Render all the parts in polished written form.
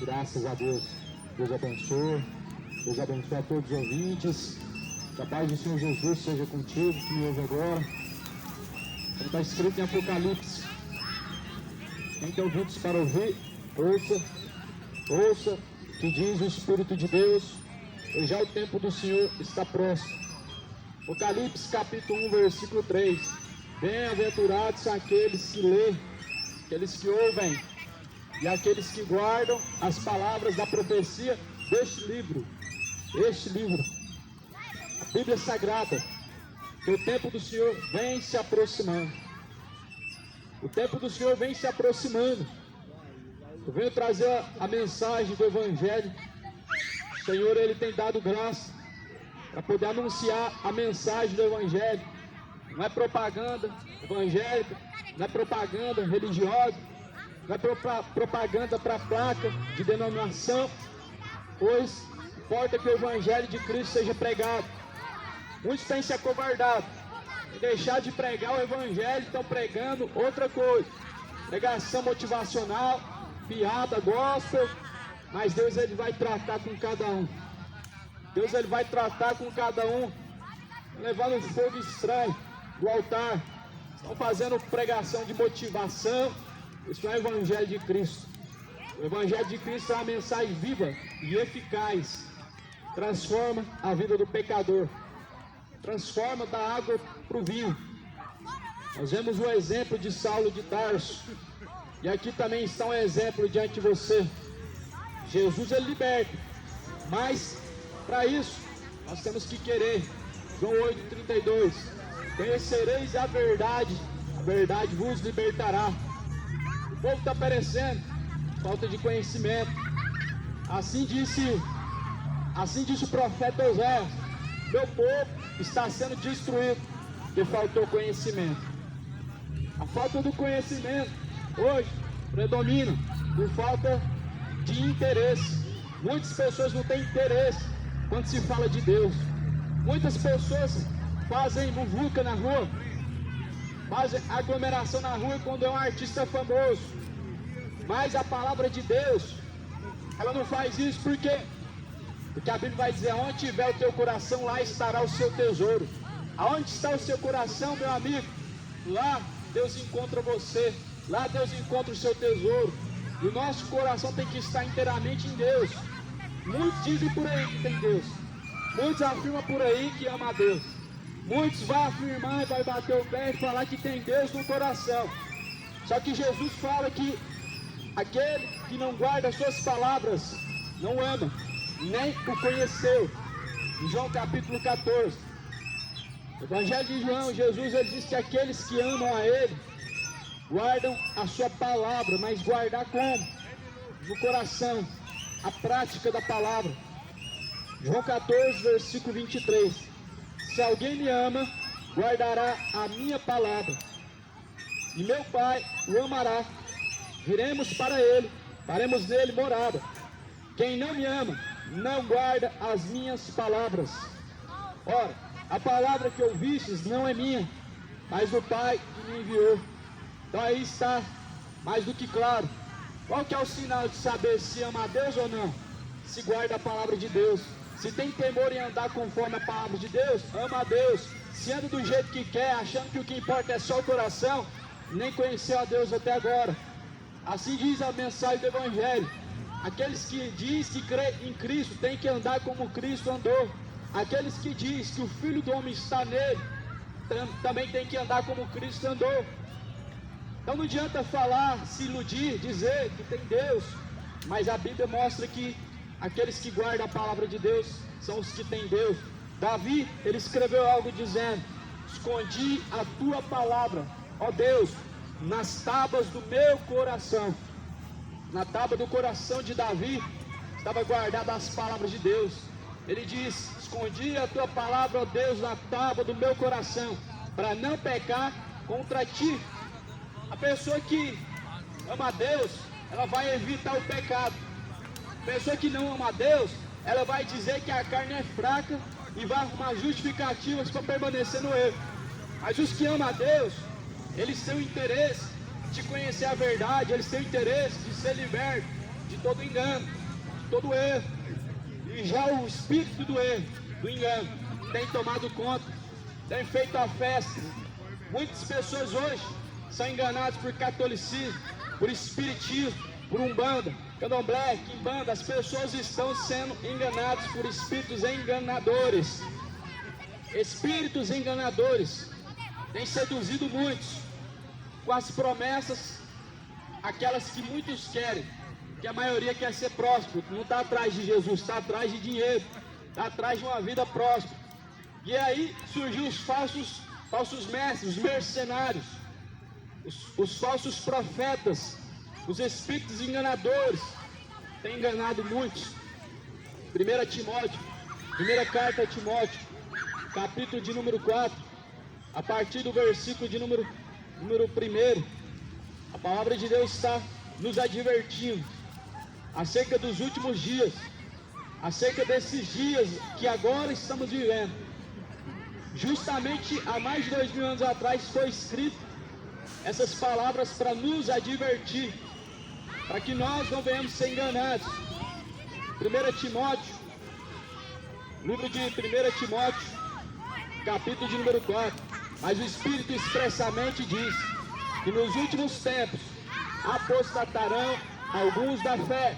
Graças a Deus. Deus abençoe. Deus abençoe a todos os ouvintes. Que a paz do Senhor Jesus seja contigo, que me ouve agora. Como está escrito em Apocalipse. Quem tem ouvidos para ouvir, ouça, que diz o Espírito de Deus. Pois já o tempo do Senhor está próximo. Apocalipse capítulo 1, versículo 3. Bem-aventurados são aqueles que lêem, aqueles que ouvem e aqueles que guardam as palavras da profecia deste livro, a Bíblia Sagrada, que o tempo do Senhor vem se aproximando. O tempo do Senhor vem se aproximando. Eu venho trazer a mensagem do Evangelho. O Senhor, Ele tem dado graça para poder anunciar a mensagem do Evangelho. Não é propaganda evangélica, não é propaganda religiosa, não é propaganda para placa de denominação, pois importa que o Evangelho de Cristo seja pregado. Muitos têm se acovardado e deixar de pregar o Evangelho, estão pregando outra coisa, pregação motivacional, piada, gospel, mas Deus Ele vai tratar com cada um. Deus Ele vai tratar com cada um, levando um fogo estranho do altar. Estão fazendo pregação de motivação. Isso é o Evangelho de Cristo. O Evangelho de Cristo é uma mensagem viva e eficaz. Transforma a vida do pecador. Transforma da água para o vinho. Nós vemos o exemplo de Saulo de Tarso. E aqui também está um exemplo diante de você. Jesus Ele liberta. Mas para isso nós temos que querer. João 8,32. Conhecereis a verdade vos libertará. O povo está perecendo, falta de conhecimento. Assim disse o profeta Oséias: meu povo está sendo destruído, porque faltou conhecimento. A falta do conhecimento hoje predomina por falta de interesse. Muitas pessoas não têm interesse quando se fala de Deus. Muitas pessoas fazem muvuca na rua, fazem aglomeração na rua quando é um artista famoso. Mas a palavra de Deus, ela não faz isso. Por quê? Porque a Bíblia vai dizer: onde tiver o teu coração, lá estará o seu tesouro. Aonde está o seu coração, meu amigo? Lá Deus encontra você, lá Deus encontra o seu tesouro. E o nosso coração tem que estar inteiramente em Deus. Muitos dizem por aí que tem Deus, muitos afirmam por aí que ama a Deus. Muitos vão afirmar e vai bater o pé e falar que tem Deus no coração. Só que Jesus fala que aquele que não guarda as suas palavras não ama, nem o conheceu. Em João capítulo 14, no Evangelho de João, Jesus Ele diz que aqueles que amam a Ele guardam a sua palavra. Mas guardar como? No coração, a prática da palavra. João 14, versículo 23. Se alguém me ama, guardará a minha palavra, e meu Pai o amará. Viremos para ele, faremos nele morada. Quem não me ama, não guarda as minhas palavras. Ora, a palavra que ouvistes não é minha, mas do Pai que me enviou. Então aí está mais do que claro. Qual que é o sinal de saber se ama a Deus ou não? Se guarda a palavra de Deus. Se tem temor em andar conforme a palavra de Deus, ama a Deus. Se anda do jeito que quer, achando que o que importa é só o coração, nem conheceu a Deus até agora. Assim diz a mensagem do Evangelho. Aqueles que diz que crê em Cristo tem que andar como Cristo andou. Aqueles que diz que o Filho do Homem está nele, também tem que andar como Cristo andou. Então não adianta falar, se iludir, dizer que tem Deus, mas a Bíblia mostra que aqueles que guardam a palavra de Deus são os que têm Deus. Davi, ele escreveu algo dizendo: escondi a tua palavra, ó Deus, nas tábuas do meu coração. Na tábua do coração de Davi estava guardada as palavras de Deus. Ele diz: escondi a tua palavra, ó Deus, na tábua do meu coração, para não pecar contra ti. A pessoa que ama a Deus, ela vai evitar o pecado. A pessoa que não ama a Deus, ela vai dizer que a carne é fraca e vai arrumar justificativas para permanecer no erro. Mas os que amam a Deus, eles têm o interesse de conhecer a verdade, eles têm o interesse de ser libertos de todo engano, de todo erro. E já o espírito do erro, do engano, tem tomado conta, tem feito a festa. Muitas pessoas hoje são enganadas por catolicismo, por espiritismo, por umbanda, candomblé, quimbanda. As pessoas estão sendo enganadas por espíritos enganadores. Espíritos enganadores têm seduzido muitos com as promessas, aquelas que muitos querem, que a maioria quer ser próspero, não está atrás de Jesus, está atrás de dinheiro, está atrás de uma vida próspera. E aí surgiu os falsos mestres, os mercenários, os falsos profetas, os espíritos enganadores, têm enganado muitos. 1 Timóteo, primeira carta a Timóteo, capítulo de número 4, a partir do versículo de número 1, a palavra de Deus está nos advertindo acerca dos últimos dias, acerca desses dias que agora estamos vivendo. Justamente há mais de 2000 anos atrás foi escrito essas palavras para nos advertir, para que nós não venhamos ser enganados. 1 Timóteo, livro de 1 Timóteo, capítulo de número 4. Mas o Espírito expressamente diz que nos últimos tempos apostatarão alguns da fé,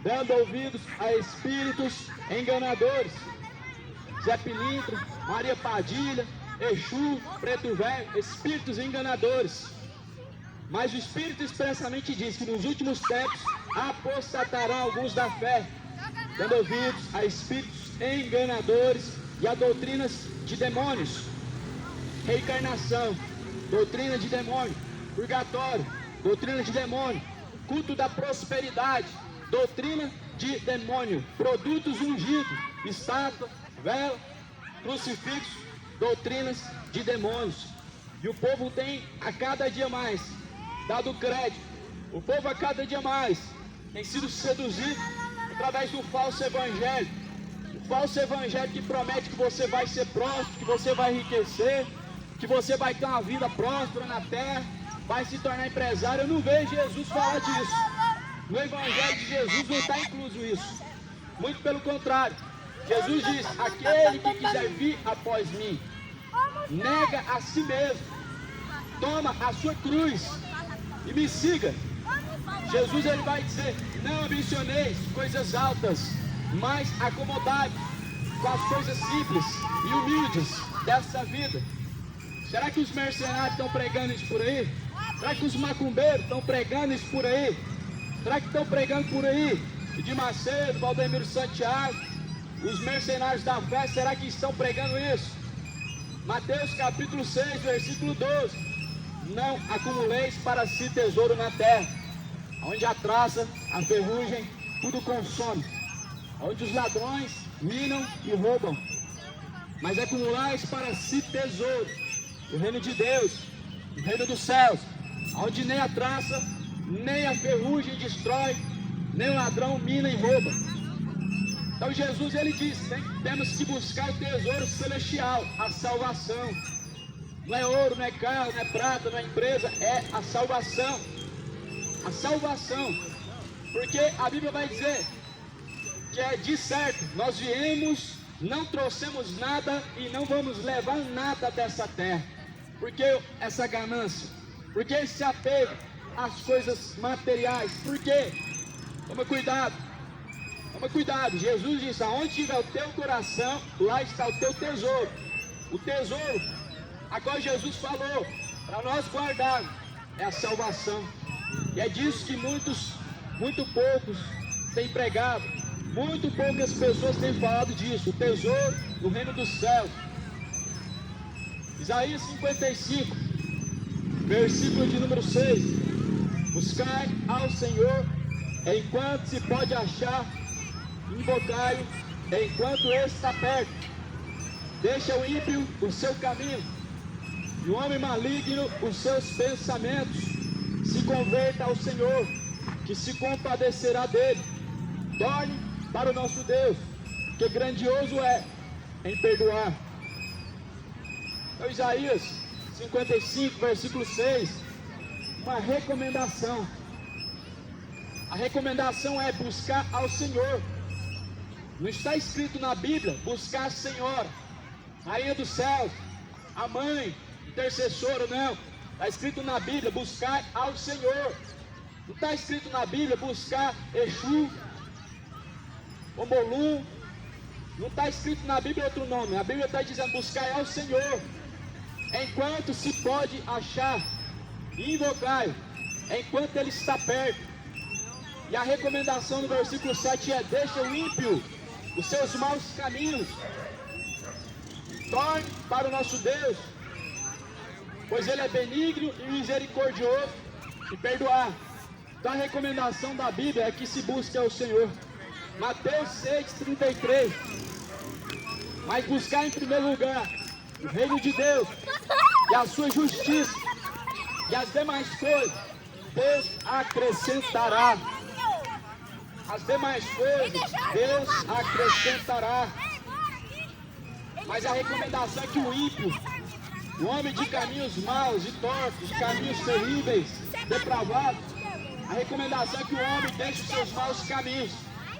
dando ouvidos a espíritos enganadores. Zé Pilintra, Maria Padilha, Exu, Preto Velho, espíritos enganadores. Mas o Espírito expressamente diz que nos últimos tempos apostatarão alguns da fé, dando ouvidos a espíritos enganadores e a doutrinas de demônios. Reencarnação, doutrina de demônio. Purgatório, doutrina de demônio. Culto da prosperidade, doutrina de demônio. Produtos ungidos, estátua, vela, crucifixo, doutrinas de demônios. E o povo tem a cada dia mais dado crédito. O povo a cada dia mais tem sido seduzido através do falso evangelho. O falso evangelho que promete que você vai ser próspero, que você vai enriquecer, que você vai ter uma vida próspera na terra, vai se tornar empresário. Eu não vejo Jesus falar disso. No Evangelho de Jesus não está incluso isso. Muito pelo contrário. Jesus diz: aquele que quiser vir após mim, nega a si mesmo, toma a sua cruz e me siga. Jesus ele vai dizer: não ambicioneis coisas altas, mas acomodai com as coisas simples e humildes dessa vida. Será que os mercenários estão pregando isso por aí? Será que os macumbeiros estão pregando isso por aí? Será que estão pregando por aí? Edir Macedo, Valdemiro Santiago, os mercenários da fé, será que estão pregando isso? Mateus capítulo 6, versículo 12. Não acumuleis para si tesouro na terra, onde a traça, a ferrugem, tudo consome, onde os ladrões minam e roubam. Mas acumulais para si tesouro, o reino de Deus, o reino dos céus, onde nem a traça, nem a ferrugem destrói, nem o ladrão mina e rouba. Então Jesus ele diz: temos que buscar o tesouro celestial, a salvação. Não é ouro, não é carro, não é prata, não é empresa, é a salvação. A salvação. Porque a Bíblia vai dizer que é de certo, nós viemos, não trouxemos nada e não vamos levar nada dessa terra. Por que essa ganância? Por que esse apego às coisas materiais? Por quê? Toma cuidado. Toma cuidado. Jesus disse: aonde tiver o teu coração, lá está o teu tesouro. O tesouro a qual Jesus falou para nós guardarmos é a salvação. E é disso que muito poucos têm pregado. Muito poucas pessoas têm falado disso. O tesouro no reino dos céus. Isaías 55, versículo de número 6. Buscai ao Senhor enquanto se pode achar, invocai-o enquanto ele está perto. Deixa o ímpio o seu caminho, e o homem maligno os seus pensamentos. Se converta ao Senhor, que se compadecerá dele. Torne para o nosso Deus, que grandioso é em perdoar. Então, Isaías 55, versículo 6, uma recomendação. A recomendação é buscar ao Senhor. Não está escrito na Bíblia buscar a Senhora, Rainha dos Céus, a Mãe, intercessora, não. Está escrito na Bíblia buscar ao Senhor. Não está escrito na Bíblia buscar Exu, Omolum. Não está escrito na Bíblia outro nome. A Bíblia está dizendo buscar ao Senhor enquanto se pode achar, e invocai-o enquanto ele está perto. E a recomendação no versículo 7 é: deixa o ímpio os seus maus caminhos, torne para o nosso Deus, pois ele é benigno e misericordioso e perdoar. Então a recomendação da Bíblia é que se busque ao Senhor. Mateus 6,33. Mas buscar em primeiro lugar o reino de Deus e a sua justiça, e as demais coisas Deus acrescentará. As demais coisas Deus acrescentará. Mas a recomendação é que o ímpio, o homem de caminhos maus e tortos, de caminhos terríveis, depravados, a recomendação é que o homem deixe os seus maus caminhos.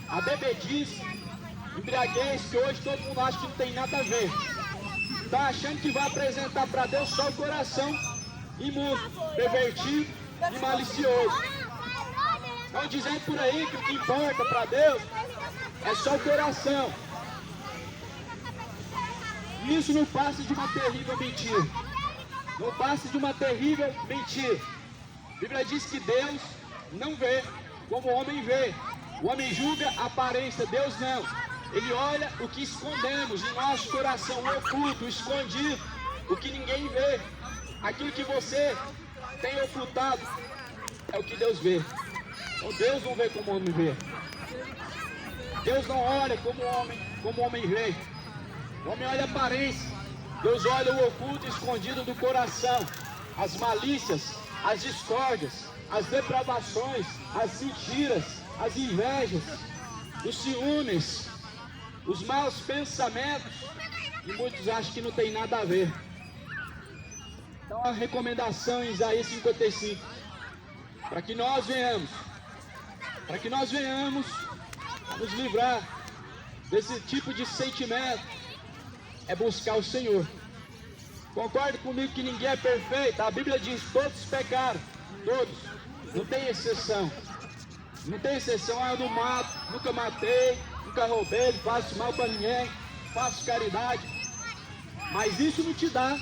A bebedice, embriaguez, que hoje todo mundo acha que não tem nada a ver. Está achando que vai apresentar para Deus só o coração imundo, pervertido e malicioso. Estão dizendo por aí que o que importa para Deus é só o coração. Isso não passa de uma terrível mentira. Não passa de uma terrível mentira. A Bíblia diz que Deus não vê como o homem vê. O homem julga a aparência, Deus não. Ele olha o que escondemos em nosso coração, o oculto, o escondido, o que ninguém vê. Aquilo que você tem ocultado é o que Deus vê. Então Deus não vê como o homem vê. Deus não olha como o homem vê. O homem olha a aparência. Deus olha o oculto e escondido do coração. As malícias, as discórdias, as depravações, as mentiras, as invejas, os ciúmes, os maus pensamentos. E muitos acham que não tem nada a ver. Então a recomendação em Isaías 55, para que nós venhamos nos livrar desse tipo de sentimento, é buscar o Senhor. Concorde comigo que ninguém é perfeito. A Bíblia diz: todos pecaram, todos, não tem exceção. Não tem exceção. Eu não mato, nunca matei, nunca roubei, não faço mal para ninguém, faço caridade. Mas isso não te dá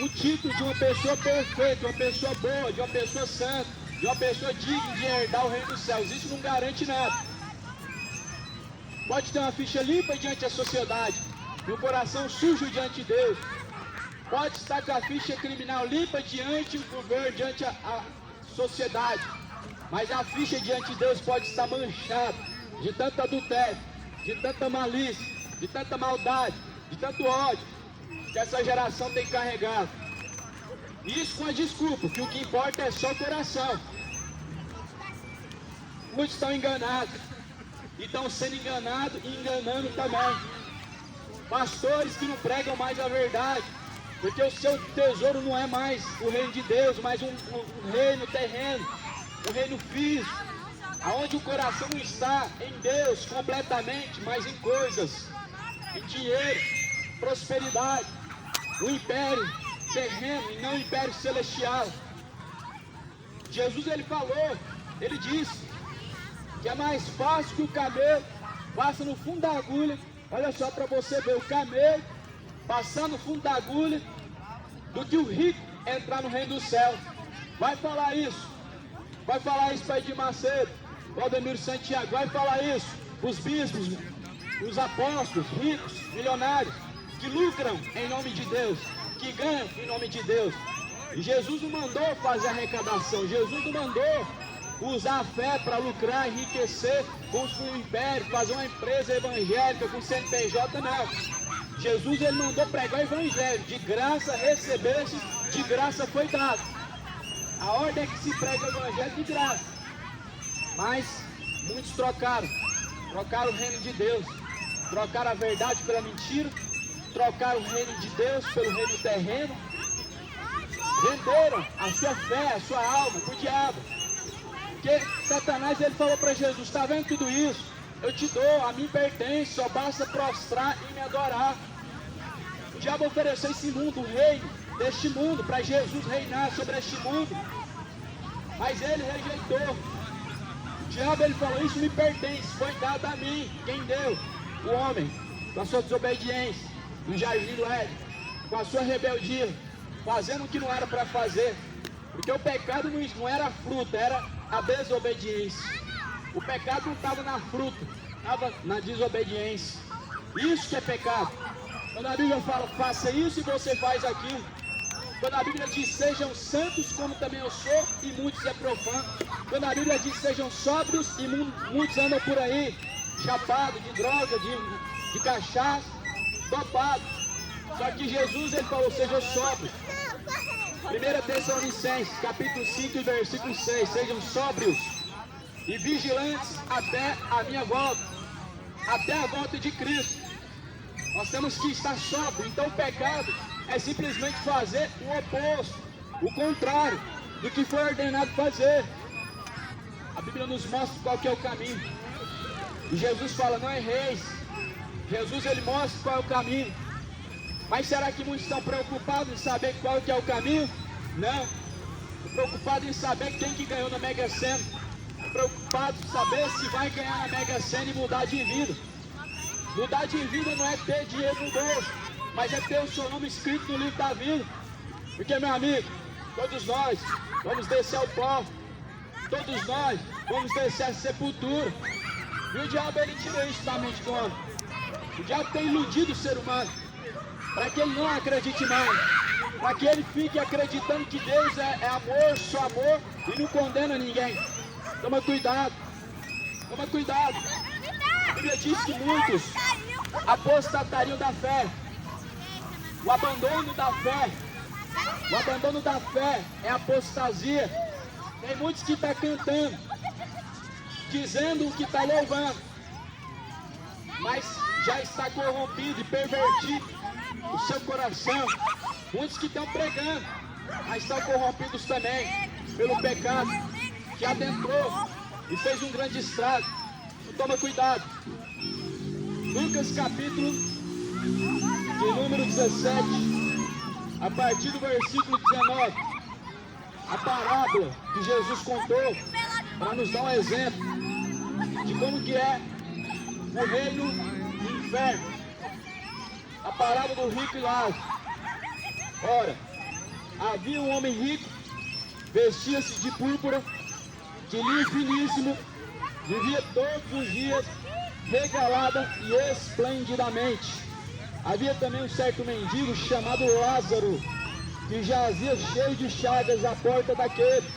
o título de uma pessoa perfeita, de uma pessoa boa, de uma pessoa santa, de uma pessoa digna de herdar o reino dos céus. Isso não garante nada. Pode ter uma ficha limpa diante da sociedade e um coração sujo diante de Deus. Pode estar com a ficha criminal limpa diante do governo, diante a sociedade. Mas a ficha diante de Deus pode estar manchada de tanto adultério, de tanta malícia, de tanta maldade, de tanto ódio que essa geração tem carregado. Isso com a desculpa que o que importa é só o coração. Muitos estão enganados e estão sendo enganados e enganando também. Pastores que não pregam mais a verdade, porque o seu tesouro não é mais o reino de Deus, mas um reino terreno, um reino físico, aonde o coração não está em Deus completamente, mas em coisas, em dinheiro, prosperidade, o império terreno e não o império celestial. Jesus ele falou, ele disse que é mais fácil que o camelo passa no fundo da agulha. Olha só para você ver, o camelo passar no fundo da agulha do que o rico entrar no reino do céu. Vai falar isso para Edir Macedo, Valdemiro Santiago, vai falar isso os bispos, os apóstolos, ricos, milionários, que lucram em nome de Deus, que ganham em nome de Deus. E Jesus não mandou fazer arrecadação, Jesus não mandou usar a fé para lucrar, enriquecer, construir um império, fazer uma empresa evangélica com CNPJ, não. Jesus, ele mandou pregar o evangelho, de graça recebeste, de graça foi dado. A ordem é que se prega o evangelho de graça. Mas muitos trocaram o reino de Deus, trocaram a verdade pela mentira, trocaram o reino de Deus pelo reino terreno, venderam a sua fé, a sua alma para o diabo. Porque Satanás, ele falou para Jesus: está vendo tudo isso? Eu te dou, a mim pertence, só basta prostrar e me adorar. O diabo ofereceu esse mundo, o reino deste mundo, para Jesus reinar sobre este mundo, mas ele rejeitou. O diabo, ele falou: isso me pertence, foi dado a mim. Quem deu? O homem, com a sua desobediência, no jardim do Éden, com a sua rebeldia, fazendo o que não era para fazer, porque o pecado não era a fruta, era a desobediência. O pecado não estava na fruta, estava na desobediência. Isso que é pecado. Quando a Bíblia fala faça isso e você faz aquilo, quando a Bíblia diz sejam santos como também eu sou, e muitos é profano, quando a Bíblia diz sejam sóbrios e muitos andam por aí chapado de droga, de cachaça, dopado. Só que Jesus, ele falou: sejam sóbrios. 1 Tessalonicenses, capítulo 5, versículo 6, sejam sóbrios e vigilantes até a minha volta, até a volta de Cristo. Nós temos que estar sóbrios. Então o pecado é simplesmente fazer o oposto, o contrário do que foi ordenado fazer. A Bíblia nos mostra qual que é o caminho, e Jesus fala: não erreis. Jesus, ele mostra qual é o caminho. Mas será que muitos estão preocupados em saber qual que é o caminho? Não. Preocupados em saber quem que ganhou na Mega Sena. Preocupados em saber se vai ganhar na Mega Sena e mudar de vida. Mudar de vida não é ter dinheiro no bolso, mas é ter o seu nome escrito no livro da vida. Porque, meu amigo, todos nós vamos descer ao pó. Todos nós vamos descer à sepultura. E o diabo, ele tira isso da mente do homem. O diabo tem iludido o ser humano para que ele não acredite mais, para que ele fique acreditando que Deus é amor, só amor, e não condena ninguém. Toma cuidado, toma cuidado. A Bíblia diz que muitos apostatariam da fé. O abandono da fé é apostasia. Tem muitos que estão cantando, dizendo que está louvando, mas já está corrompido e pervertido o seu coração. Muitos que estão pregando, mas estão corrompidos também pelo pecado que adentrou e fez um grande estrago. Então, toma cuidado. Lucas capítulo de número 17, a partir do versículo 19, a parábola que Jesus contou para nos dar um exemplo de como que é o reino do inferno. A parábola do rico e Lázaro. Ora, havia um homem rico, vestia-se de púrpura, de linho finíssimo, vivia todos os dias regalada e esplendidamente. Havia também um certo mendigo chamado Lázaro, que jazia cheio de chagas à porta daquele.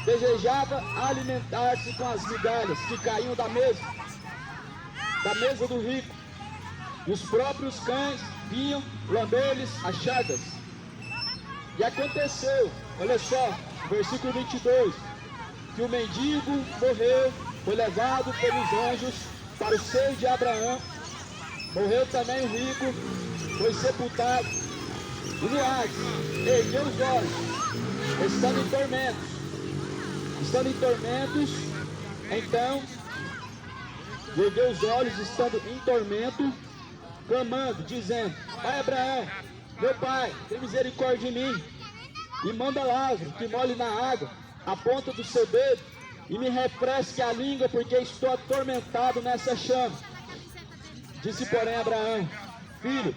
Desejava alimentar-se com as migalhas que caíam da mesa do rico. E os próprios cães vinham lamber-lhes as chagas. E aconteceu, olha só, versículo 22, que o mendigo morreu, foi levado pelos anjos para o seio de Abraão. Morreu também o rico, foi sepultado. E no Hades, ergueu os olhos, estando em tormentos, então, ergueu os olhos, estando em tormento, clamando, dizendo: Pai Abraão, meu pai, tem misericórdia de mim, e manda Lázaro que molhe na água a ponta do seu dedo e me refresque a língua, porque estou atormentado nessa chama. Disse, porém, Abraão: Filho,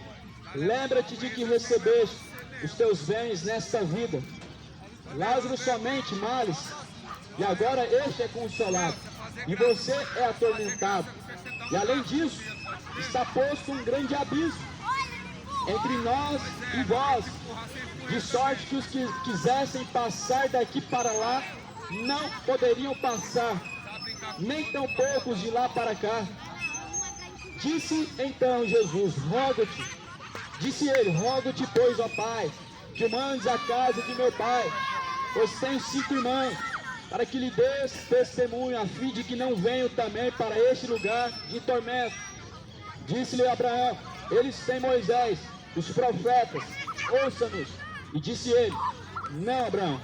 lembra-te de que recebeste os teus bens nesta vida. Lázaro somente males, e agora este é consolado, e você é atormentado. E além disso, está posto um grande abismo. entre nós e vós, de sorte que os que quisessem passar daqui para lá, não poderiam passar, nem tampouco os de lá para cá. Disse então Jesus, disse ele, rogo-te, pois, ó Pai, que mandes a casa de meu pai, pois tenho 5 irmãos, para que lhe dês testemunho, a fim de que não venham também para este lugar de tormento. Disse-lhe Abraão, eles têm Moisés, os profetas, ouça-nos. E disse ele, não, Abraão,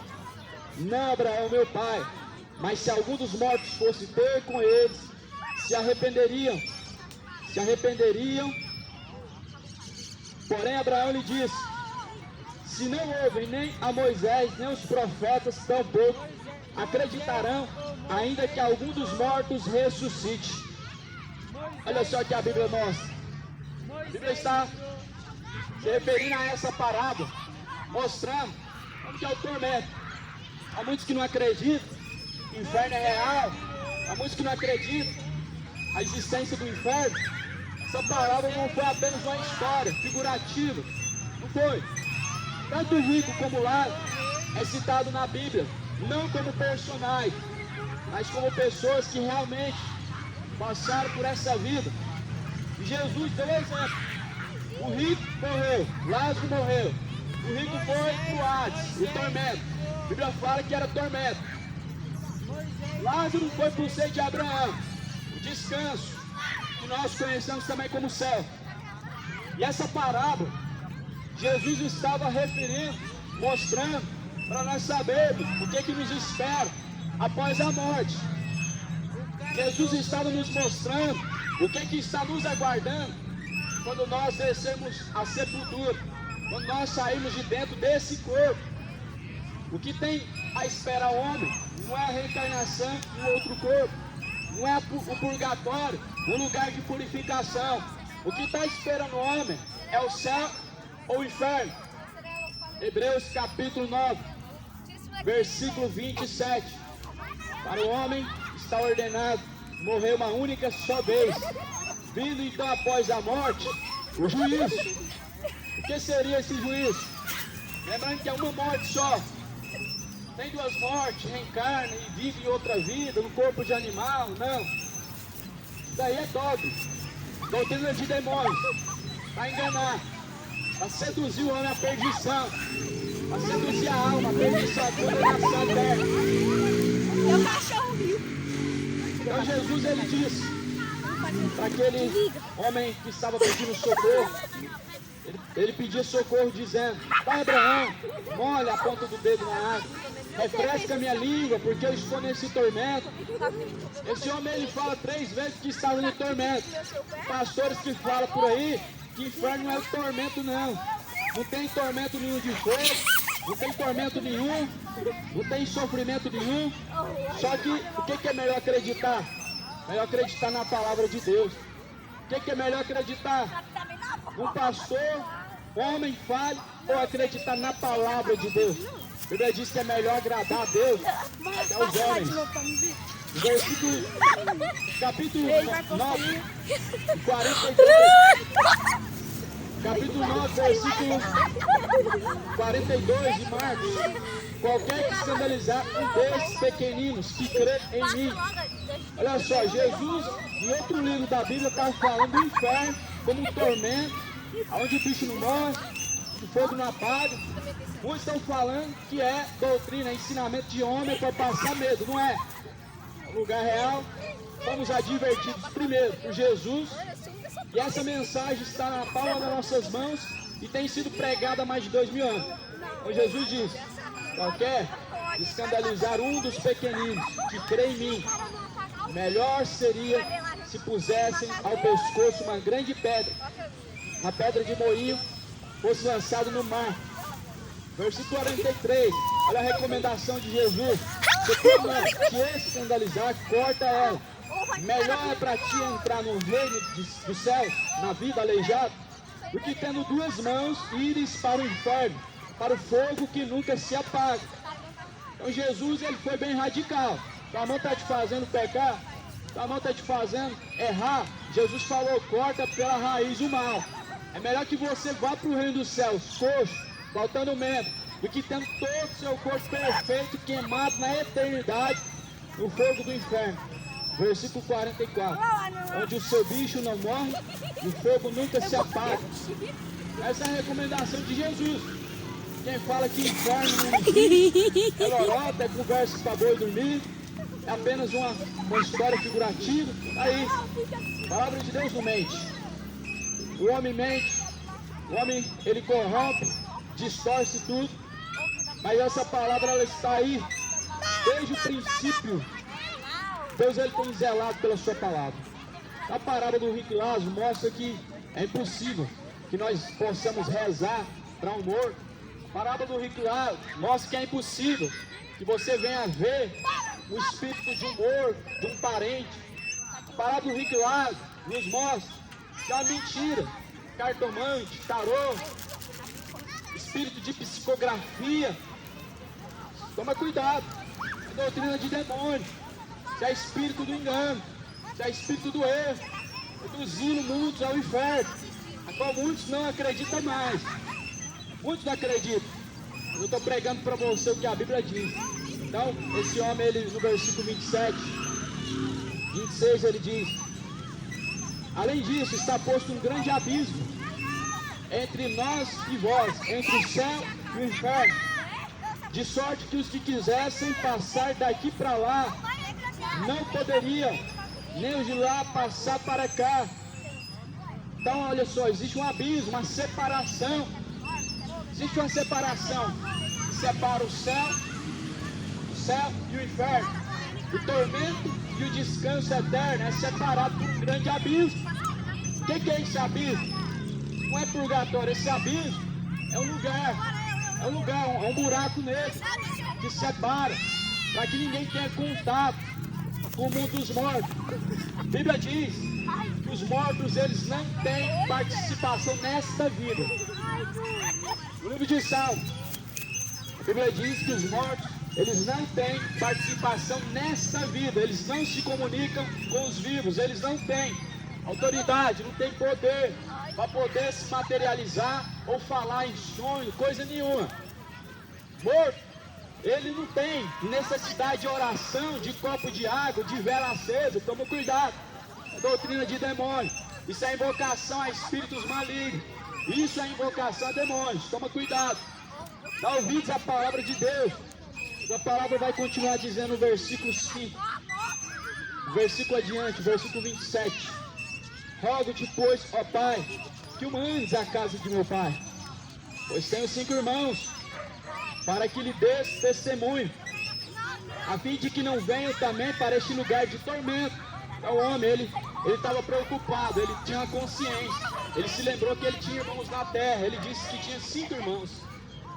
meu pai, mas se algum dos mortos fosse ter com eles, se arrependeriam. Porém Abraão lhe disse, se não ouvem nem a Moisés, nem os profetas, tampouco acreditarão, ainda que algum dos mortos ressuscite. Olha só que a Bíblia mostra. A Bíblia está se referindo a essa parábola, mostrando como que é o tormento. Há muitos que não acreditam que o inferno é real, há muitos que não acreditam na existência do inferno. Essa parábola não foi apenas uma história figurativa, não foi. Tanto o rico como o Lázaro é citado na Bíblia, não como personagem, mas como pessoas que realmente passaram por essa vida. E Jesus deu exemplo. O rico morreu, Lázaro morreu. O rico foi para o Hades, o tormento. A Bíblia fala que era tormento. Lázaro foi para o seio de Abraão, o descanso, que nós conhecemos também como céu. E essa parábola, Jesus estava referindo, mostrando para nós sabermos o que nos espera após a morte. Jesus estava nos mostrando o que está nos aguardando quando nós descemos a sepultura, quando nós saímos de dentro desse corpo. O que tem a esperar o homem não é a reencarnação em outro corpo, não é o purgatório, o lugar de purificação. O que está esperando o homem é o céu ou o inferno. Hebreus capítulo 9, versículo 27. Para o homem está ordenado morrer uma única só vez, vindo então após a morte o juízo. O que seria esse juízo? Lembrando que é uma morte só. Tem 2 mortes, reencarna e vive em outra vida, no corpo de animal, não. Isso daí é dogma, doutrina de demônios, para enganar, para seduzir o homem à perdição, para seduzir a alma, a perdição, a condenação eterna. Meu cachorro viu. Então Jesus ele disse para aquele homem que estava pedindo socorro, ele pedia socorro dizendo, Pai Abraão, molha a ponta do dedo na água, refresca minha língua, porque eu estou nesse tormento. Esse homem ele fala 3 vezes que estava no tormento. Pastores que falam por aí que inferno não é tormento não. Não tem tormento nenhum de fogo, não tem tormento nenhum, não tem sofrimento nenhum. Só que o que é melhor acreditar? Melhor acreditar na palavra de Deus. O que é melhor acreditar? Um pastor, homem falho, ou acreditar na palavra de Deus? A Bíblia diz que é melhor agradar a Deus até os homens. Versículo, capítulo 9, 42. Capítulo 9, versículo 42 de Marcos. Qualquer que escandalizar um desses pequeninos que crê em mim. Olha só, Jesus, em outro livro da Bíblia, está falando do inferno como um tormento, onde o bicho não morre, o fogo não apaga. Muitos estão falando que é doutrina, ensinamento de homem para passar medo, não é? No lugar real, somos advertidos primeiro por Jesus, e essa mensagem está na palma das nossas mãos e tem sido pregada há mais de 2000 anos. Então Jesus diz, qualquer escandalizar um dos pequeninos que crê em mim, melhor seria se pusessem ao pescoço uma grande pedra, uma pedra de moinho, fosse lançado no mar. Versículo 43, olha a recomendação de Jesus. Se tua mão te escandalizar, corta ela. Melhor é para ti entrar no reino do céu, na vida aleijada, do que tendo 2 mãos ires para o inferno, para o fogo que nunca se apaga. Então Jesus ele foi bem radical. Tua mão está te fazendo pecar, tua mão está te fazendo errar. Jesus falou, corta pela raiz o mal. É melhor que você vá para o reino dos céus, coxo, faltando membro, do que tendo todo o seu corpo perfeito queimado na eternidade no fogo do inferno. Versículo 44. Onde o seu bicho não morre e o fogo nunca se apaga. Essa é a recomendação de Jesus. Quem fala que inferno não existe, é lorota, é conversa para boi dormir, é apenas uma história figurativa. Aí, a palavra de Deus não mente. O homem mente, o homem ele corrompe, distorce tudo, mas essa palavra ela está aí desde o princípio. Deus ele tem zelado pela sua palavra. A parábola do rico e Lázaro mostra que é impossível que nós possamos rezar para um morto. A parábola do rico e Lázaro mostra que é impossível que você venha ver o espírito de um morto, de um parente. A parábola do rico e Lázaro nos mostra que é uma mentira, cartomante, tarô, espírito de psicografia. Toma cuidado, é doutrina de demônio, isso é espírito do engano, isso é espírito do erro, reduzindo muitos ao inferno, a qual muitos não acreditam mais. Muitos não acreditam. Eu estou pregando para você o que a Bíblia diz. Então, esse homem, ele, no versículo 27, 26, ele diz: além disso, está posto um grande abismo entre nós e vós, entre o céu e o inferno, de sorte que os que quisessem passar daqui para lá não poderiam, nem os de lá passar para cá. Então, olha só, existe um abismo, uma separação. Existe uma separação que separa o céu e o inferno. O tormento e o descanso eterno é separado por um grande abismo. O que é esse abismo? Não é purgatório, esse abismo é um lugar, é um buraco negro que separa, para que ninguém tenha contato com o mundo dos mortos. A Bíblia diz que os mortos eles não têm participação nesta vida. No livro de Salmos, a Bíblia diz que os mortos eles não têm participação nesta vida, eles não se comunicam com os vivos, eles não têm autoridade, não têm poder para poder se materializar ou falar em sonho, coisa nenhuma. Morto, ele não tem necessidade de oração, de copo de água, de vela acesa. Toma cuidado, é doutrina de demônio, isso é invocação a espíritos malignos, isso é invocação a demônios. Toma cuidado, dá ouvidos à palavra de Deus. A palavra vai continuar dizendo no versículo 5, versículo adiante, versículo 27. Rogo-te, pois, ó Pai, que o mandes à casa de meu pai, pois tenho 5 irmãos, para que lhe dês testemunho, a fim de que não venham também para este lugar de tormento. O homem, ele estava preocupado, ele tinha uma consciência, ele se lembrou que ele tinha irmãos na terra, ele disse que tinha 5 irmãos.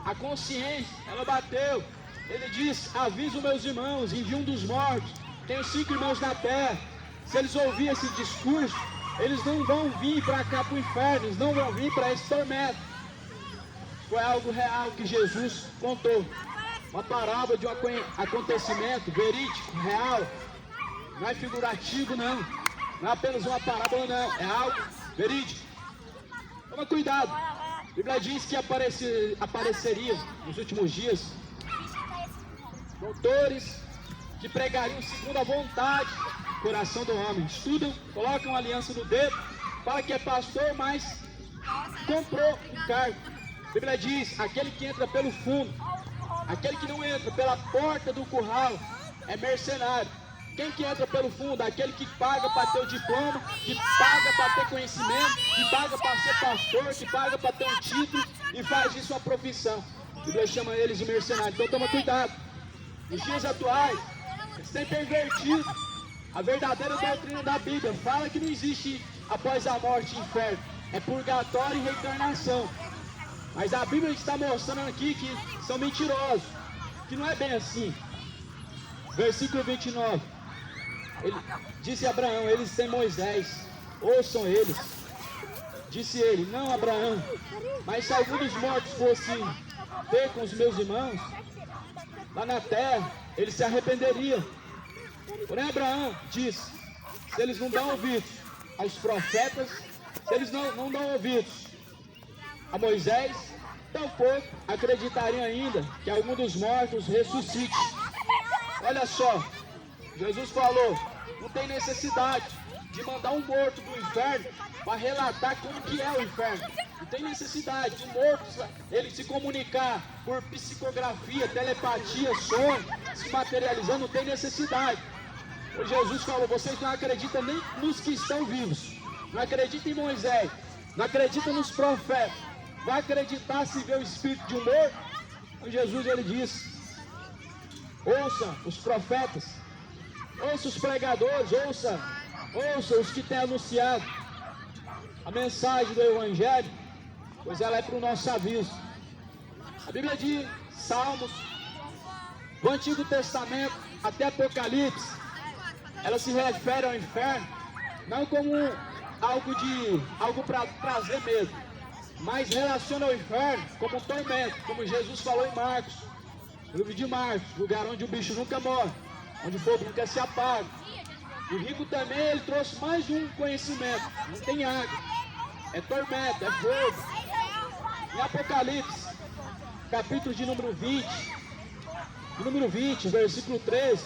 A consciência, ela bateu. Ele diz: aviso meus irmãos, envio um dos mortos, tenho 5 irmãos na terra. Se eles ouvirem esse discurso, eles não vão vir para cá para o inferno, eles não vão vir para esse tormento. Foi algo real que Jesus contou, uma parábola de um acontecimento verídico, real, não é figurativo não é apenas uma parábola não, é algo verídico. Toma cuidado, a Bíblia diz que apareceria nos últimos dias doutores que pregariam segundo a vontade do coração do homem. Estudam, colocam uma aliança no dedo, fala que é pastor, mas comprou um cargo. A Bíblia diz: aquele que entra pelo fundo, aquele que não entra pela porta do curral, é mercenário. Quem que entra pelo fundo? Aquele que paga para ter o diploma, que paga para ter conhecimento, que paga para ser pastor, que paga para ter um título e faz disso uma profissão. A Bíblia chama eles de mercenários. Então toma cuidado. Nos dias atuais, eles têm pervertido a verdadeira doutrina da Bíblia. Fala que não existe após a morte inferno, é purgatório e reencarnação. Mas a Bíblia está mostrando aqui que são mentirosos, que não é bem assim. Versículo 29, ele disse a Abraão: eles têm Moisés, ouçam eles. Disse ele: não, Abraão, mas se algum dos mortos fosse ter com os meus irmãos lá na terra, ele se arrependeria. Porém Abraão disse: se eles não dão ouvidos aos profetas, se eles não dão ouvidos a Moisés, tampouco acreditariam ainda que algum dos mortos ressuscite. Olha só, Jesus falou, não tem necessidade de mandar um morto do inferno para relatar como que é o inferno. Não tem necessidade de mortos ele se comunicar por psicografia, telepatia, sonho, se materializando, não tem necessidade. Jesus falou, vocês não acreditam nem nos que estão vivos, não acreditam em Moisés, não acreditam nos profetas, vai acreditar se vê o espírito de um morto? Então Jesus ele disse, ouça os profetas, ouça os pregadores, ouça os que têm anunciado a mensagem do Evangelho, pois ela é para o nosso aviso. A Bíblia diz, Salmos, do Antigo Testamento até Apocalipse, ela se refere ao inferno, não como algo para trazer medo, mas relaciona ao inferno como um tormento, como Jesus falou em Marcos, no livro de Marcos, lugar onde o bicho nunca morre, onde o fogo nunca se apaga. O rico também, ele trouxe mais um conhecimento, não tem água, é tormento, é fogo. Em Apocalipse, capítulo de número 20, versículo 13,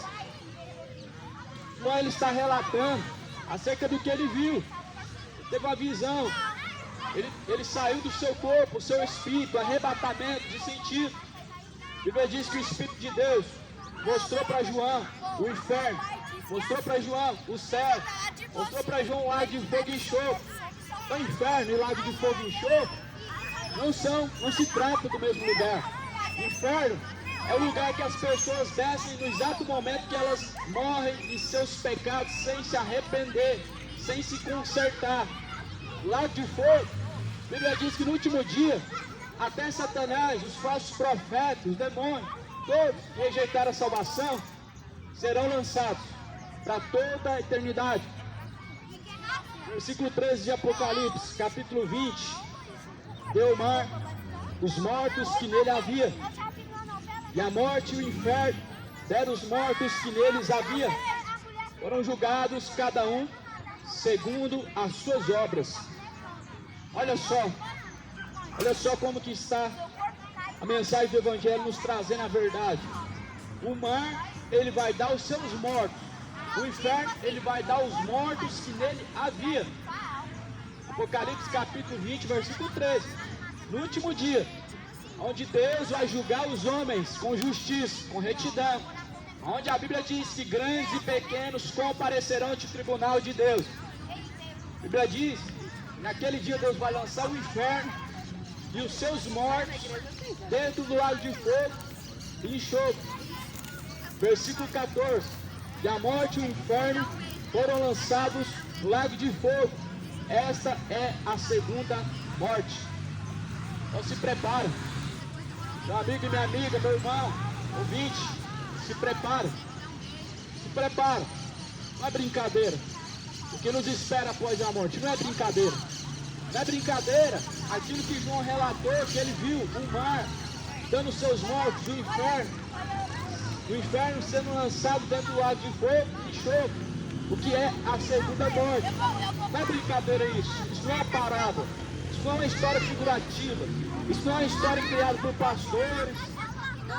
ele está relatando acerca do que ele viu. Ele teve uma visão, ele saiu do seu corpo, o seu espírito, arrebatamento de sentido. A Bíblia diz que o Espírito de Deus mostrou para João o inferno, mostrou para João o céu, mostrou para João o lago de fogo e enxofre. O inferno e o lago de fogo e enxofre não se trata do mesmo lugar. O inferno é o lugar que as pessoas descem no exato momento que elas morrem de seus pecados sem se arrepender, sem se consertar. O lago de fogo, a Bíblia diz que no último dia, até Satanás, os falsos profetas, os demônios, todos que rejeitaram a salvação, serão lançados para toda a eternidade. Versículo 13 de Apocalipse, capítulo 20, deu o mar, os mortos que nele havia, e a morte e o inferno deram os mortos que neles havia, foram julgados cada um segundo as suas obras. Olha só como que está a mensagem do Evangelho nos trazendo a verdade. O mar, ele vai dar os seus mortos. O inferno, ele vai dar os mortos que nele havia. Apocalipse capítulo 20, versículo 13. No último dia, onde Deus vai julgar os homens com justiça, com retidão, onde a Bíblia diz que grandes e pequenos comparecerão ante o tribunal de Deus. A Bíblia diz, naquele dia Deus vai lançar o inferno e os seus mortos dentro do lago de fogo e enxofre. Versículo 14. E a morte e o inferno foram lançados no lago de fogo. Esta é a segunda morte. Então se prepara. Meu amigo e minha amiga, meu irmão, ouvinte, se prepara. Se prepara. Não é brincadeira. O que nos espera após a morte não é brincadeira. Não é brincadeira aquilo que João relatou, que ele viu o mar dando seus mortos, o inferno sendo lançado dentro do lago de fogo e enxofre, o que é a segunda morte. Não é brincadeira isso não é parábola, isso não é uma história figurativa, isso não é uma história criada por pastores,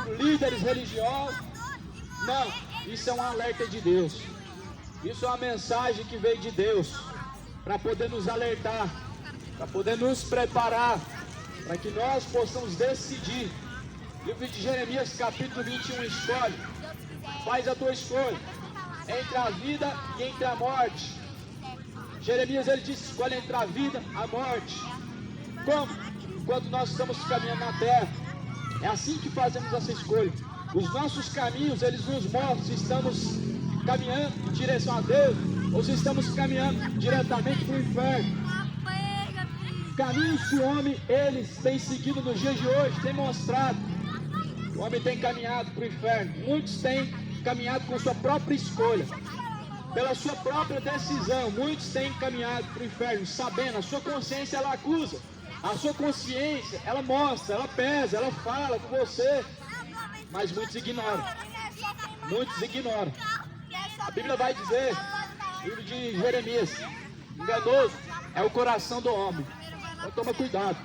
por líderes religiosos. Não, isso é um alerta de Deus, isso é uma mensagem que veio de Deus, para poder nos alertar, para poder nos preparar, para que nós possamos decidir. Livro de Jeremias capítulo 21, escolhe, faz a tua escolha, entre a vida e entre a morte. Jeremias ele diz, escolhe entre a vida e a morte. Como? Enquanto nós estamos caminhando na terra, é assim que fazemos essa escolha. Os nossos caminhos, eles nos mostram se estamos caminhando em direção a Deus, ou se estamos caminhando diretamente para o inferno. Caminhos que o homem, eles têm seguido nos dias de hoje, tem mostrado. O homem tem caminhado para o inferno. Muitos têm caminhado com sua própria escolha, pela sua própria decisão. Muitos têm caminhado para o inferno, sabendo, a sua consciência ela acusa, a sua consciência ela mostra, ela pesa, ela fala com você, mas muitos ignoram. Muitos ignoram. A Bíblia vai dizer, livro de Jeremias, enganoso é o coração do homem. Então toma cuidado.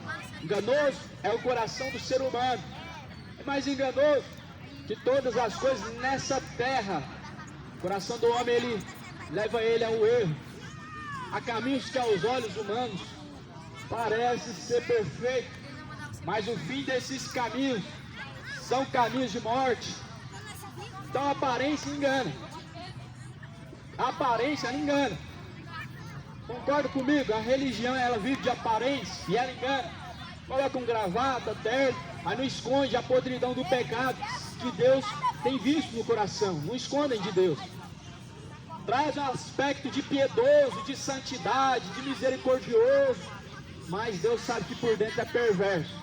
Enganoso é o coração do ser humano. É mais enganoso que todas as coisas nessa terra. O coração do homem, ele leva ele ao erro. Há caminhos que aos olhos humanos parece ser perfeito, mas o fim desses caminhos são caminhos de morte. Então a aparência engana. A aparência engana. Concorda comigo? A religião, ela vive de aparência e ela engana. Coloca um gravata, terno, mas não esconde a podridão do pecado que Deus tem visto no coração. Não escondem de Deus. Traz um aspecto de piedoso, de santidade, de misericordioso, mas Deus sabe que por dentro é perverso.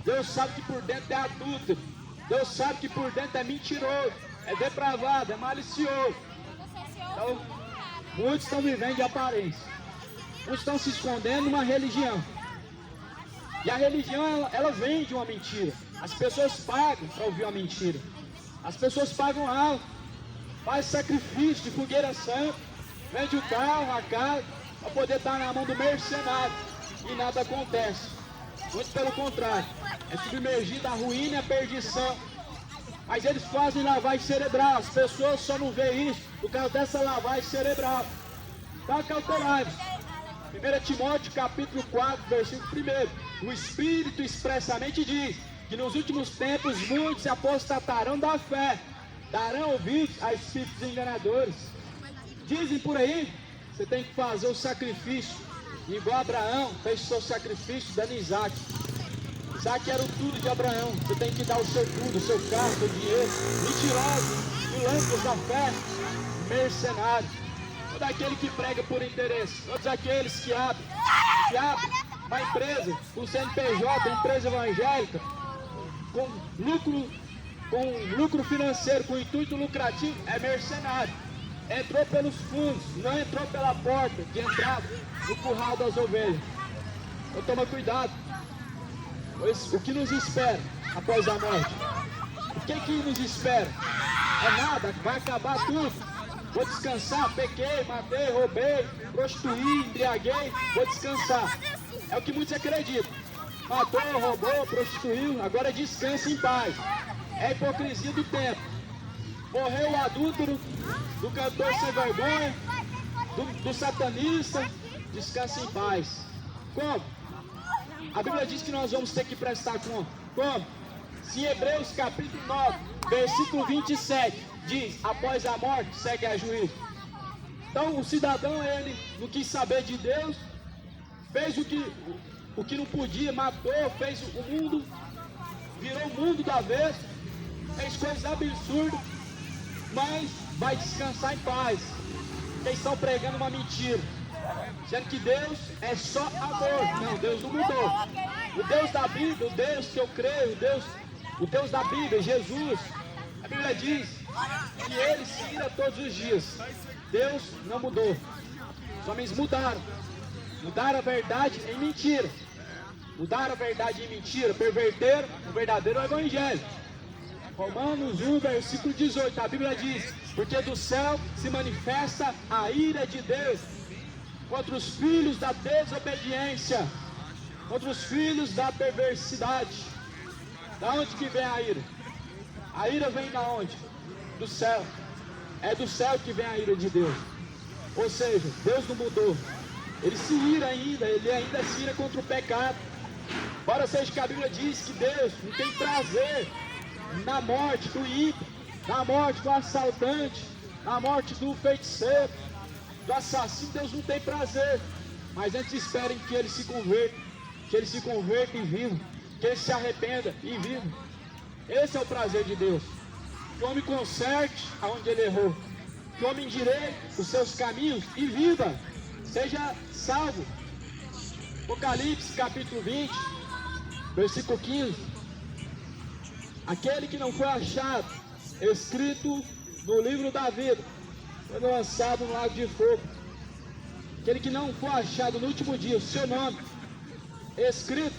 Deus sabe que por dentro é adúltero. Deus sabe que por dentro é mentiroso, é depravado, é malicioso. Então, muitos estão vivendo de aparência. Muitos estão se escondendo numa religião. E a religião, ela vende uma mentira. As pessoas pagam para ouvir uma mentira. As pessoas pagam alto. Faz sacrifício de fogueira santa. Vende o carro, a casa, para poder estar na mão do mercenário. E nada acontece. Muito pelo contrário. É submergido a ruína e a perdição. Mas eles fazem lavagem cerebral. As pessoas só não veem isso por causa dessa lavagem cerebral. Está cautelado. 1 Timóteo capítulo 4, versículo 1. O Espírito expressamente diz que nos últimos tempos muitos se apostatarão da fé, darão ouvidos a espíritos enganadores. Dizem por aí, você tem que fazer o sacrifício, igual Abraão fez o seu sacrifício dando Isaac. Isaac era o tudo de Abraão. Você tem que dar o seu tudo, o seu carro, o seu dinheiro. Mentirosos, pilantras da fé, mercenários. Todo aquele que prega por interesse. Todos aqueles que abrem uma empresa, com CNPJ, empresa evangélica, com lucro financeiro, com intuito lucrativo, é mercenário. Entrou pelos fundos, não entrou pela porta de entrada no curral das ovelhas. Então toma cuidado. Pois o que nos espera após a morte? O que nos espera? É nada, vai acabar tudo. Vou descansar, pequei, matei, roubei, prostituí, embriaguei, vou descansar. É o que muitos acreditam. Matou, roubou, prostituiu, agora descansa em paz. É a hipocrisia do tempo. Morreu o adúltero, do cantor sem vergonha, do satanista, descansa em paz. Como? A Bíblia diz que nós vamos ter que prestar conta. Como? Se em Hebreus capítulo 9, versículo 27, diz, após a morte segue a juízo. Então o cidadão, ele não quis saber de Deus, fez o que não podia, matou, fez o mundo, virou o mundo do avesso, fez coisas absurdas, mas vai descansar em paz. Eles estão pregando uma mentira, sendo que Deus é só amor. Não, Deus não mudou. O Deus da Bíblia, o Deus que eu creio, o Deus da Bíblia, Jesus, a Bíblia diz que ele se ira todos os dias. Deus não mudou. Os homens mudaram a verdade em mentira, mudaram a verdade em mentira, perverteram o verdadeiro evangelho. Romanos 1, versículo 18, a Bíblia diz, porque do céu se manifesta a ira de Deus contra os filhos da desobediência, contra os filhos da perversidade. Da onde que vem a ira? A ira vem da onde? Do céu. É do céu que vem a ira de Deus. Ou seja, Deus não mudou. Ele se ira ainda, ele ainda se ira contra o pecado. Embora seja que a Bíblia diz que Deus não tem prazer na morte do ímpio, na morte do assaltante, na morte do feiticeiro, do assassino. Deus não tem prazer. Mas antes esperem que ele se converta e viva, que ele se arrependa e viva. Esse é o prazer de Deus. Que o homem conserte aonde ele errou, que o homem endireite os seus caminhos e viva, seja salvo. Apocalipse capítulo 20, versículo 15. Aquele que não foi achado escrito no livro da vida foi lançado no lago de fogo. Aquele que não for achado no último dia, o seu nome escrito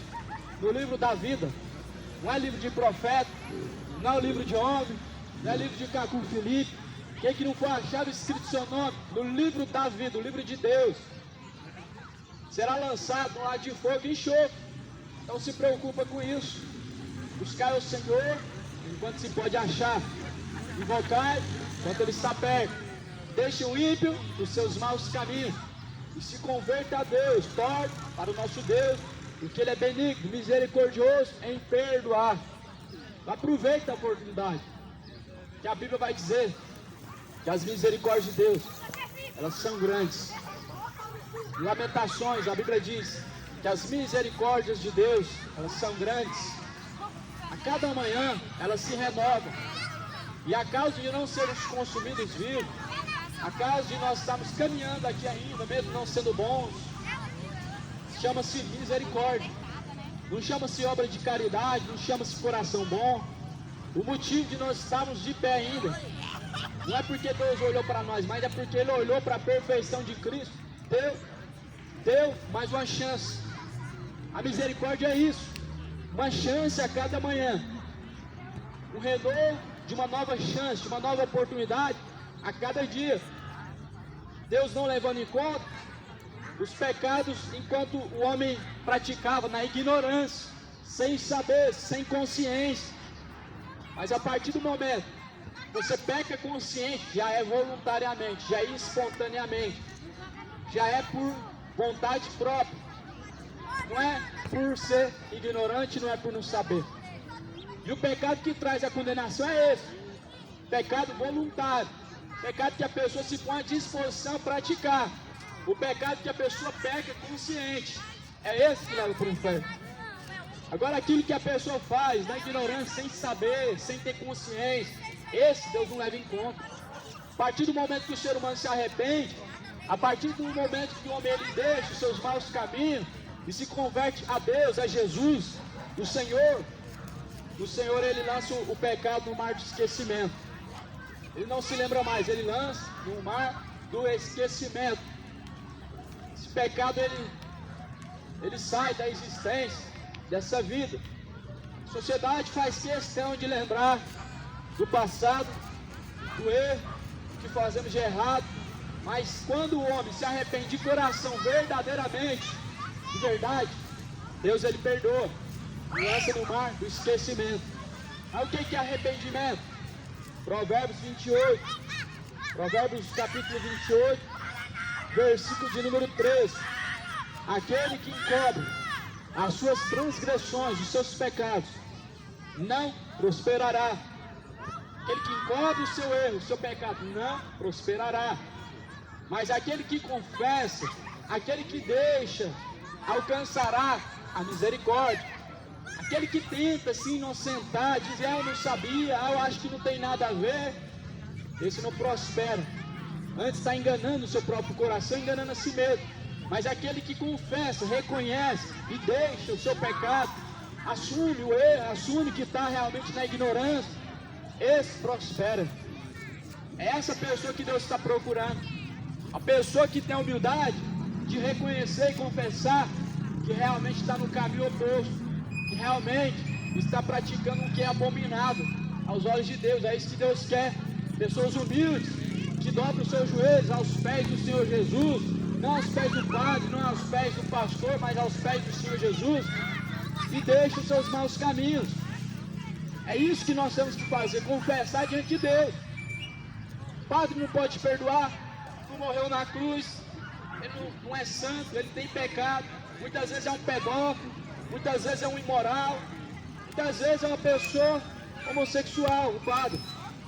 no livro da vida. Não é livro de profeta, não é livro de homem, não é livro de Cacu Felipe. Quem que não for achado escrito seu nome no livro da vida, o livro de Deus, será lançado no lago de fogo e enxofre. Não se preocupa com isso. Buscai o Senhor enquanto se pode achar. Invocai enquanto Ele está perto. Deixe o ímpio os seus maus caminhos e se converta a Deus. Torne para o nosso Deus, porque Ele é benigno, misericordioso em perdoar. Aproveita a oportunidade, que a Bíblia vai dizer que as misericórdias de Deus, elas são grandes. Em Lamentações, a Bíblia diz que as misericórdias de Deus, elas são grandes. A cada manhã, elas se renovam. E a causa de não sermos consumidos vivos, a causa de nós estarmos caminhando aqui ainda, mesmo não sendo bons, chama-se misericórdia. Não chama-se obra de caridade, não chama-se coração bom. O motivo de nós estarmos de pé ainda, não é porque Deus olhou para nós, mas é porque Ele olhou para a perfeição de Cristo. Deu mais uma chance. A misericórdia é isso, uma chance a cada manhã, um renovo de uma nova chance, de uma nova oportunidade a cada dia. Deus não levando em conta os pecados enquanto o homem praticava na ignorância, sem saber, sem consciência. Mas a partir do momento que você peca consciente, já é voluntariamente, já é espontaneamente, já é por vontade própria. Não é por ser ignorante, não é por não saber. E o pecado que traz a condenação é esse: pecado voluntário, pecado que a pessoa se põe à disposição a praticar, o pecado que a pessoa peca consciente, é esse que leva para o inferno. Agora, aquilo que a pessoa faz na ignorância, sem saber, sem ter consciência, esse Deus não leva em conta. A partir do momento que o ser humano se arrepende, a partir do momento que o homem ele deixa os seus maus caminhos e se converte a Deus, a Jesus, o Senhor ele lança o pecado no mar de esquecimento. Ele não se lembra mais, ele lança no mar do esquecimento. Esse pecado ele sai da existência dessa vida. A sociedade faz questão de lembrar do passado, do erro que fazemos de errado, mas quando o homem se arrepende de coração verdadeiramente, de verdade, Deus ele perdoa, lança no mar do esquecimento. Aí o que é arrependimento? Provérbios 28, Provérbios capítulo 28, versículo de número 13. Aquele que encobre as suas transgressões, os seus pecados, não prosperará. Aquele que encobre o seu erro, o seu pecado, não prosperará. Mas aquele que confessa, aquele que deixa, alcançará a misericórdia. Aquele que tenta se inocentar, diz, eu não sabia, eu acho que não tem nada a ver, esse não prospera. Antes está enganando o seu próprio coração, enganando a si mesmo. Mas aquele que confessa, reconhece e deixa o seu pecado, assume o erro, assume que está realmente na ignorância, esse prospera. É essa pessoa que Deus está procurando. A pessoa que tem a humildade de reconhecer e confessar que realmente está no caminho oposto, que realmente está praticando o que é abominável aos olhos de Deus. É isso que Deus quer. Pessoas humildes, que dobram os seus joelhos aos pés do Senhor Jesus, não aos pés do padre, não aos pés do pastor, mas aos pés do Senhor Jesus, e deixam os seus maus caminhos. É isso que nós temos que fazer, confessar diante de Deus. O padre não pode perdoar, não morreu na cruz, ele não é santo, ele tem pecado, muitas vezes é um pedófilo, muitas vezes é um imoral, muitas vezes é uma pessoa homossexual, o padre,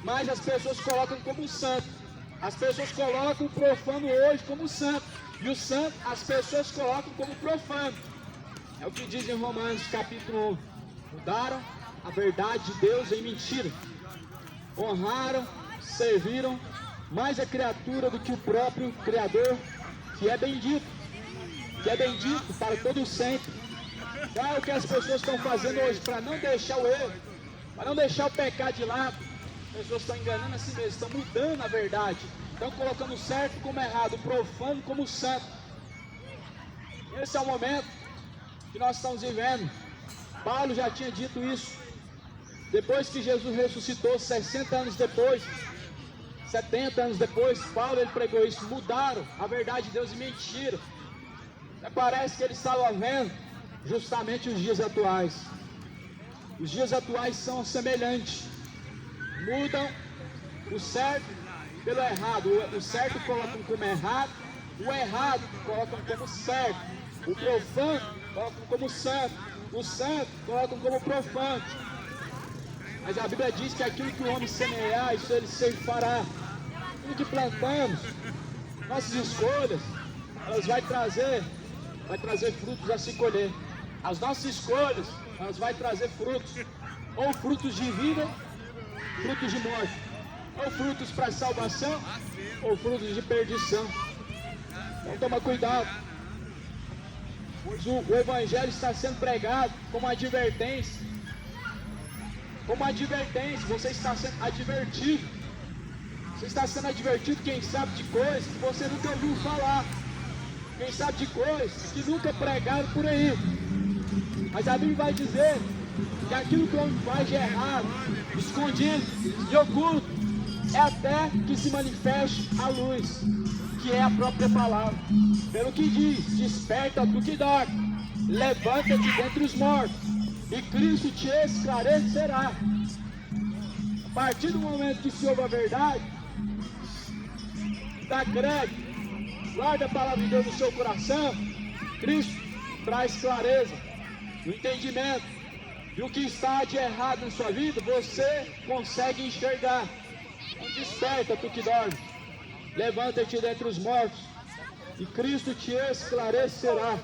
mas as pessoas colocam como santo, as pessoas colocam o profano hoje como santo, e o santo as pessoas colocam como profano. É o que diz em Romanos capítulo 1, mudaram a verdade de Deus em mentira, honraram, serviram mais a criatura do que o próprio Criador, que é bendito para todo sempre. É o que as pessoas estão fazendo hoje, para não deixar o erro, para não deixar o pecado de lado. As pessoas estão enganando a si mesmas, estão mudando a verdade, estão colocando o certo como errado, o profano como o santo. Esse é o momento que nós estamos vivendo. Paulo já tinha dito isso, depois que Jesus ressuscitou, 60 anos depois, 70 anos depois, Paulo ele pregou isso, mudaram a verdade de Deus em mentira. Parece que ele estava vendo justamente os dias atuais. Os dias atuais são semelhantes. Mudam o certo pelo errado. O certo colocam como errado, o errado colocam como certo. O profano colocam como santo, o santo colocam como profano. Mas a Bíblia diz que aquilo que o homem semear, isso ele ceifará. Aquilo que plantamos, nossas escolhas, elas vai trazer frutos a se colher. As nossas escolhas, elas vai trazer frutos, ou frutos de vida, frutos de morte, ou frutos para salvação, ou frutos de perdição. Então toma cuidado, pois o Evangelho está sendo pregado como advertência. Como advertência, você está sendo advertido. Você está sendo advertido, quem sabe, de coisas que você nunca ouviu falar. Quem sabe de coisas que nunca pregaram por aí. Mas a Bíblia vai dizer que aquilo que o homem faz de errado, escondido, de oculto, é até que se manifeste a luz, que é a própria palavra. Pelo que diz, desperta tu que dorme, levanta-te dentre os mortos, e Cristo te esclarecerá. A partir do momento que se ouve a verdade, dá crédito, guarda a palavra de Deus no seu coração, Cristo traz clareza, o entendimento, e o que está de errado na sua vida, você consegue enxergar. Então desperta tu que dorme, levanta-te dentre os mortos, e Cristo te esclarecerá.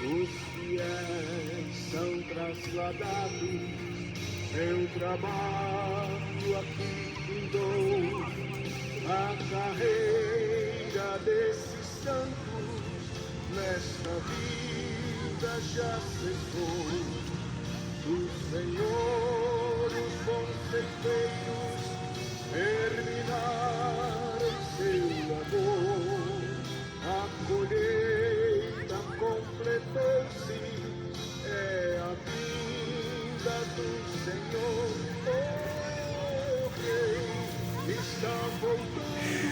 Os fiéis são trasladados, seu trabalho aqui findou, a carreira desses santos nesta vida já cessou. O Senhor, os bons feitos, terminaram seu amor, a colheita completou-se, é a vinda do Senhor. O Rei está voltando.